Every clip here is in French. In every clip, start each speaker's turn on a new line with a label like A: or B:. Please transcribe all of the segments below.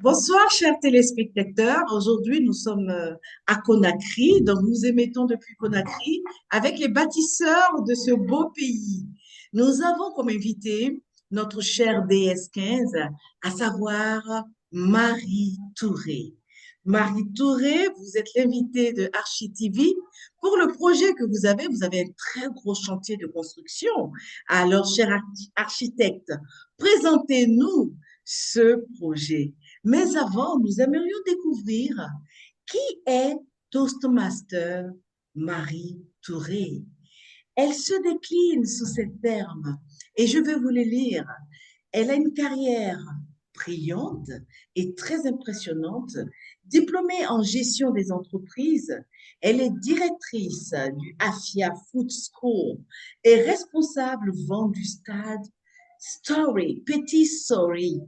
A: Bonsoir, chers téléspectateurs. Aujourd'hui, nous sommes à Conakry. Donc, nous émettons depuis Conakry avec les bâtisseurs de ce beau pays. Nous avons comme invité notre chère DS15, à savoir Marie Touré. Marie Touré, vous êtes l'invitée de Archie TV. Pour le projet que vous avez un très gros chantier de construction. Alors, cher architecte, présentez-nous ce projet. Mais avant, nous aimerions découvrir qui est Toastmaster Marie Touré. Elle se décline sous ces termes et je vais vous les lire. Elle a une carrière brillante et très impressionnante. Diplômée en gestion des entreprises, elle est directrice du AFIA Food School et responsable vente du stade Story, Petit Story.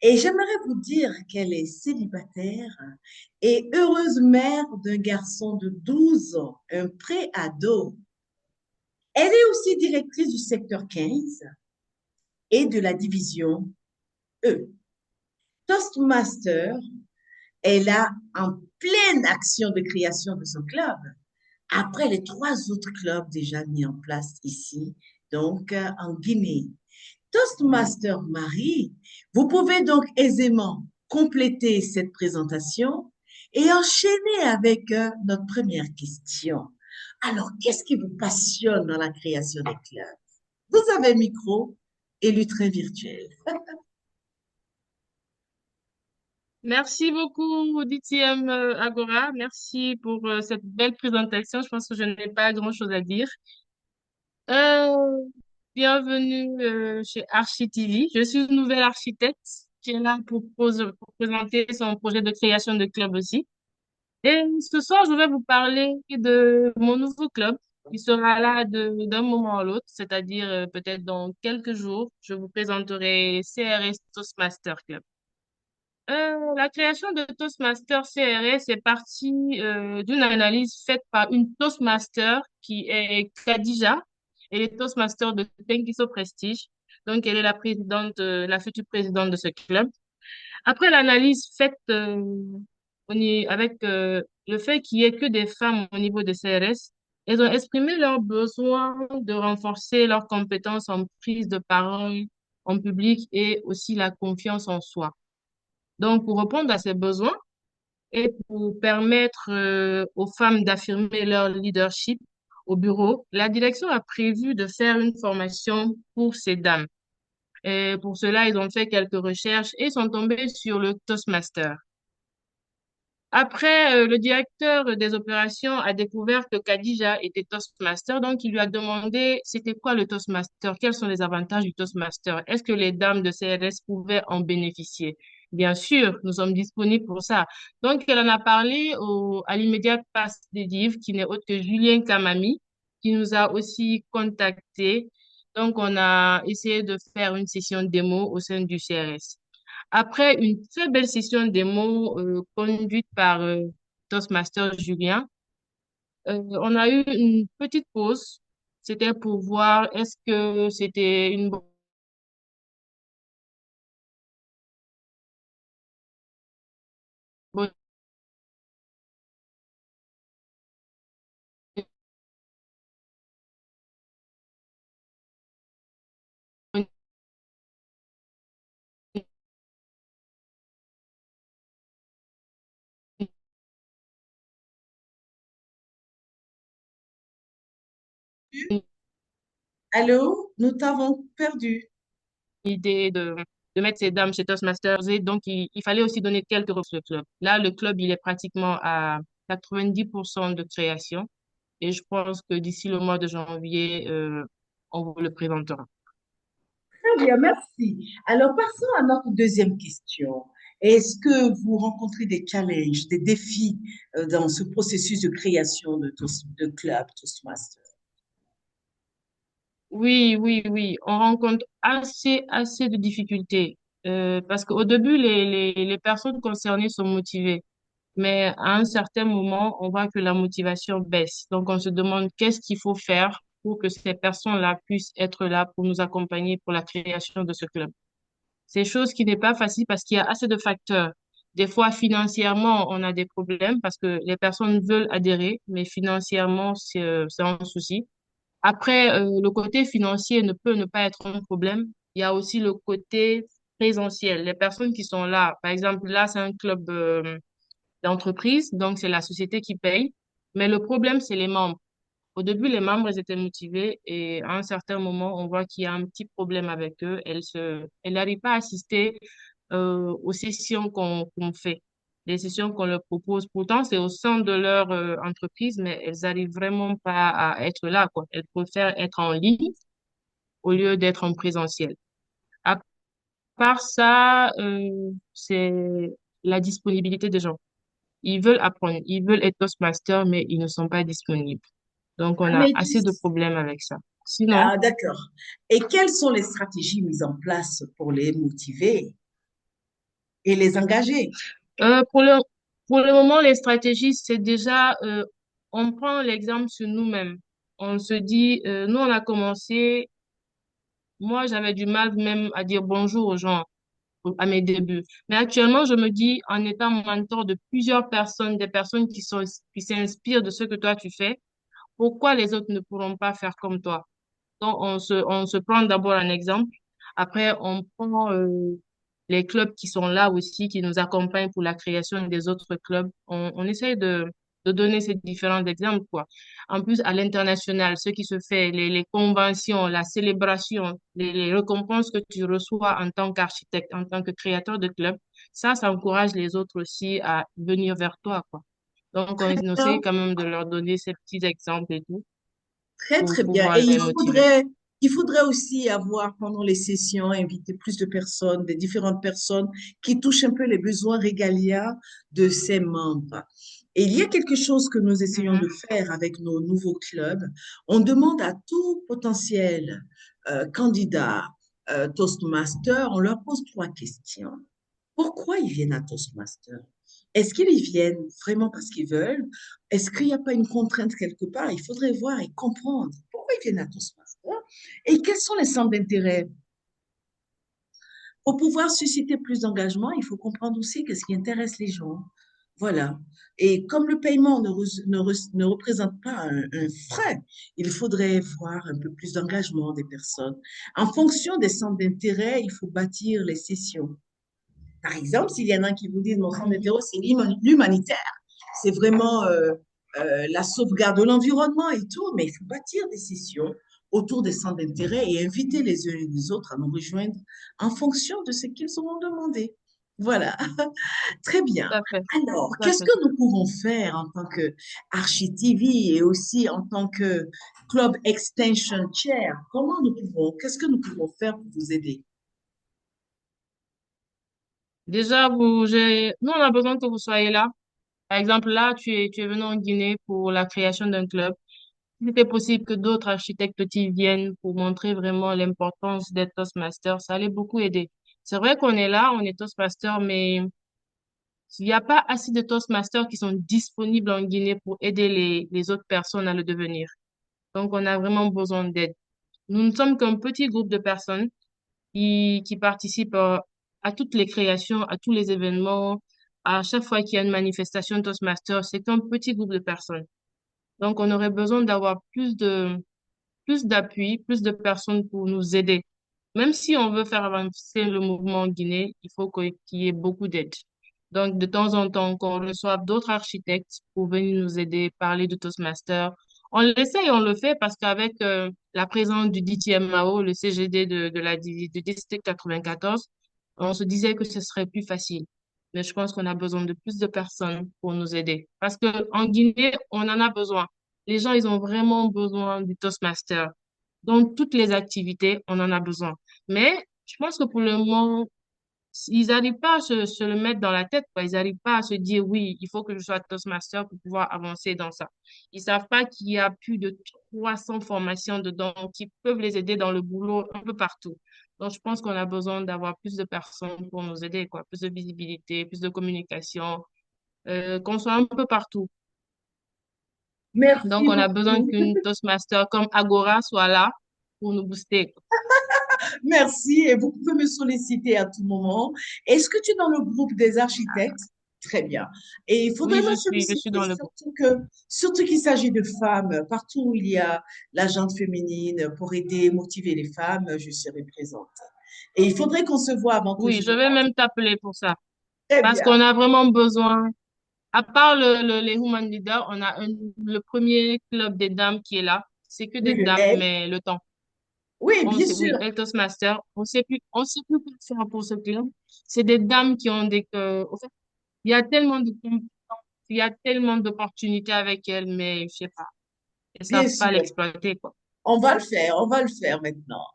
A: Et j'aimerais vous dire qu'elle est célibataire et heureuse mère d'un garçon de 12 ans, un pré-ado. Elle est aussi directrice du secteur 15 et de la division E. Toastmaster est là en pleine action de création de son club, après les trois autres clubs déjà mis en place ici, donc en Guinée. Toastmaster Marie, vous pouvez donc aisément compléter cette présentation et enchaîner avec notre première question. Alors, qu'est-ce qui vous passionne dans la création des clubs? Vous avez un micro et lutrin virtuel.
B: Merci beaucoup, DTM Agora. Merci pour cette belle présentation. Je pense que je n'ai pas grand-chose à dire. Euh, Bienvenue chez Archie TV. Je suis une nouvelle architecte qui est là pour présenter son projet de création de club aussi. Et ce soir, je vais vous parler de mon nouveau club qui sera là d'un moment à l'autre, c'est-à-dire peut-être dans quelques jours. Je vous présenterai CRS Toastmaster Club. La création de Toastmaster CRS est partie d'une analyse faite par une Toastmaster qui est Khadija. Elle est Toastmaster de Tenkiso Prestige. Donc, elle est la présidente, la future présidente de ce club. Après l'analyse faite avec le fait qu'il n'y ait que des femmes au niveau de CRS, elles ont exprimé leur besoin de renforcer leurs compétences en prise de parole en public et aussi la confiance en soi. Donc, pour répondre à ces besoins et pour permettre aux femmes d'affirmer leur leadership au bureau, la direction a prévu de faire une formation pour ces dames. Et pour cela, ils ont fait quelques recherches et sont tombés sur le Toastmaster. Après, le directeur des opérations a découvert que Khadija était Toastmaster, donc il lui a demandé c'était quoi le Toastmaster, quels sont les avantages du Toastmaster, est-ce que les dames de CRS pouvaient en bénéficier? Bien sûr, nous sommes disponibles pour ça. Donc, elle en a parlé à l'immédiate passe des divs, qui n'est autre que Julien Kamami, qui nous a aussi contactés. Donc, on a essayé de faire une session démo au sein du CRS. Après une très belle session démo conduite par Toastmaster Julien, on a eu une petite pause. C'était pour voir est-ce que c'était une bonne
A: Allô, nous t'avons perdu.
B: idée de mettre ces dames chez Toastmasters. Et donc, il fallait aussi donner quelques ressources au club. Là, le club, il est pratiquement à 90% de création. Et je pense que d'ici le mois de janvier, on vous le présentera.
A: Très bien, merci. Alors, passons à notre deuxième question. Est-ce que vous rencontrez des challenges, des défis dans ce processus de création de club Toastmaster?
B: Oui, oui, oui. On rencontre assez de difficultés. Parce qu'au début, les personnes concernées sont motivées. Mais à un certain moment, on voit que la motivation baisse. Donc, on se demande qu'est-ce qu'il faut faire pour que ces personnes-là puissent être là pour nous accompagner pour la création de ce club. C'est chose qui n'est pas facile parce qu'il y a assez de facteurs. Des fois, financièrement, on a des problèmes parce que les personnes veulent adhérer, mais financièrement, c'est un souci. Après, le côté financier ne peut ne pas être un problème. Il y a aussi le côté présentiel. Les personnes qui sont là, par exemple, là, c'est un club d'entreprise, donc c'est la société qui paye. Mais le problème, c'est les membres. Au début, les membres, ils étaient motivés et à un certain moment, on voit qu'il y a un petit problème avec eux. Elles n'arrivent pas à assister aux sessions qu'on fait, les sessions qu'on leur propose. Pourtant, c'est au sein de leur entreprise, mais elles n'arrivent vraiment pas à être là, quoi. Elles préfèrent être en ligne au lieu d'être en présentiel. À part ça, c'est la disponibilité des gens. Ils veulent apprendre, ils veulent être Toastmasters, mais ils ne sont pas disponibles. Donc, on
A: Ah,
B: a
A: mais
B: assez de problèmes avec ça. Sinon,
A: ah, d'accord. Et quelles sont les stratégies mises en place pour les motiver et les engager?
B: euh, pour le, pour le moment, les stratégies, c'est déjà, on prend l'exemple sur nous-mêmes. On se dit, nous, on a commencé, moi, j'avais du mal même à dire bonjour aux gens à mes débuts. Mais actuellement, je me dis, en étant mentor de plusieurs personnes, des personnes qui s'inspirent de ce que toi tu fais, pourquoi les autres ne pourront pas faire comme toi? Donc, on se prend d'abord un exemple. Après, on prend les clubs qui sont là aussi, qui nous accompagnent pour la création des autres clubs. On essaie de donner ces différents exemples, quoi. En plus, à l'international, ce qui se fait, les conventions, la célébration, les récompenses que tu reçois en tant qu'architecte, en tant que créateur de club, ça encourage les autres aussi à venir vers toi, quoi. Donc, on essaie quand même de leur donner ces petits exemples et tout
A: Très,
B: pour
A: très bien. Et
B: pouvoir les motiver.
A: il faudrait aussi avoir pendant les sessions, inviter plus de personnes, des différentes personnes qui touchent un peu les besoins régaliens de ses membres. Et il y a quelque chose que nous essayons
B: Mhm.
A: de faire avec nos nouveaux clubs. On demande à tout potentiel candidat Toastmaster, on leur pose trois questions. Pourquoi ils viennent à Toastmaster? Est-ce qu'ils y viennent vraiment parce qu'ils veulent? Est-ce qu'il n'y a pas une contrainte quelque part? Il faudrait voir et comprendre pourquoi ils viennent à Toastmaster et quels sont les centres d'intérêt. Pour pouvoir susciter plus d'engagement, il faut comprendre aussi qu'est-ce qui intéresse les gens. Voilà. Et comme le paiement ne représente pas un frais, il faudrait voir un peu plus d'engagement des personnes. En fonction des centres d'intérêt, il faut bâtir les sessions. Par exemple, s'il y en a qui vous disent, mon centre d'intérêt, c'est l'humanitaire. C'est vraiment la sauvegarde de l'environnement et tout, mais il faut bâtir des sessions autour des centres d'intérêt et inviter les uns et les autres à nous rejoindre en fonction de ce qu'ils auront demandé. Voilà, très bien.
B: Tout à fait,
A: Alors,
B: tout à
A: qu'est-ce
B: fait.
A: que nous pouvons faire en tant que Archie TV et aussi en tant que Club Extension Chair? Qu'est-ce que nous pouvons faire pour vous aider?
B: Déjà, nous, on a besoin que vous soyez là. Par exemple, là, tu es venu en Guinée pour la création d'un club. Si c'était possible que d'autres architectes petits viennent pour montrer vraiment l'importance d'être Toastmaster, ça allait beaucoup aider. C'est vrai qu'on est là, on est Toastmaster, mais il n'y a pas assez de Toastmasters qui sont disponibles en Guinée pour aider les autres personnes à le devenir. Donc, on a vraiment besoin d'aide. Nous ne sommes qu'un petit groupe de personnes qui participent à toutes les créations, à tous les événements. À chaque fois qu'il y a une manifestation Toastmasters, c'est un petit groupe de personnes. Donc, on aurait besoin d'avoir plus d'appui, plus de personnes pour nous aider. Même si on veut faire avancer le mouvement en Guinée, il faut qu'il y ait beaucoup d'aide. Donc, de temps en temps, qu'on reçoive d'autres architectes pour venir nous aider, parler de Toastmaster. On l'essaye, on le fait parce qu'avec la présence du DTMAO, le CGD du district 94, on se disait que ce serait plus facile. Mais je pense qu'on a besoin de plus de personnes pour nous aider. Parce que en Guinée, on en a besoin. Les gens, ils ont vraiment besoin du Toastmaster. Dans toutes les activités, on en a besoin. Mais je pense que pour le moment, ils n'arrivent pas à se le mettre dans la tête, quoi. Ils n'arrivent pas à se dire, oui, il faut que je sois Toastmaster pour pouvoir avancer dans ça. Ils savent pas qu'il y a plus de 300 formations dedans qui peuvent les aider dans le boulot un peu partout. Donc, je pense qu'on a besoin d'avoir plus de personnes pour nous aider, quoi. Plus de visibilité, plus de communication, qu'on soit un peu partout. Donc,
A: Merci
B: on a besoin
A: beaucoup.
B: qu'une Toastmaster comme Agora soit là pour nous booster, quoi.
A: Merci et vous pouvez me solliciter à tout moment. Est-ce que tu es dans le groupe des architectes? Très bien. Et il faudrait
B: Oui,
A: me
B: je suis
A: solliciter,
B: dans le groupe.
A: surtout qu'il s'agit de femmes, partout où il y a la gente féminine pour aider, motiver les femmes, je serai présente. Et il faudrait qu'on se voit avant que
B: Oui,
A: je
B: je
A: ne
B: vais
A: parte.
B: même t'appeler pour ça.
A: Très
B: Parce
A: bien.
B: qu'on a vraiment besoin, à part les Women Leaders, on a le premier club des dames qui est là. C'est que
A: Oui,
B: des dames,
A: elle.
B: mais le temps.
A: Oui,
B: On
A: bien
B: sait,
A: sûr.
B: oui, elle Toastmaster. On sait plus quoi faire pour ce club. C'est des dames qui ont au fait, il y a tellement de compétences, il y a tellement d'opportunités avec elles, mais je sais pas, elles
A: Bien
B: savent pas
A: sûr.
B: l'exploiter, quoi.
A: On va le faire maintenant.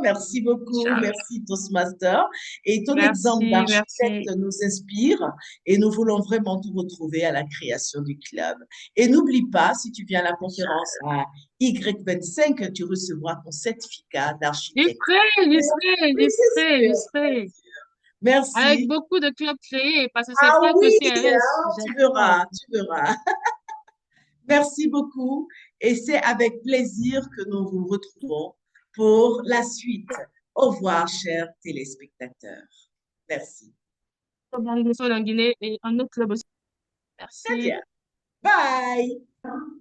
A: Merci beaucoup,
B: Inch'Allah.
A: merci Toastmaster. Et ton exemple
B: Merci,
A: d'architecte
B: merci.
A: nous inspire et nous voulons vraiment te retrouver à la création du club. Et n'oublie pas, si tu viens à la conférence
B: Inch'Allah.
A: à Y25, tu recevras ton certificat
B: J'y
A: d'architecte.
B: serai, j'y serai,
A: Oui,
B: j'y
A: c'est
B: serai,
A: sûr.
B: j'y serai. Avec
A: Merci.
B: beaucoup de clubs créés, parce que c'est
A: Ah
B: pas que
A: oui,
B: CRS,
A: hein, tu
B: j'adore.
A: verras, tu verras. Merci beaucoup et c'est avec plaisir que nous vous retrouvons pour la suite. Au revoir, chers téléspectateurs. Merci.
B: Dans le Guinée et un autre club aussi.
A: Très
B: Merci.
A: bien. Bye.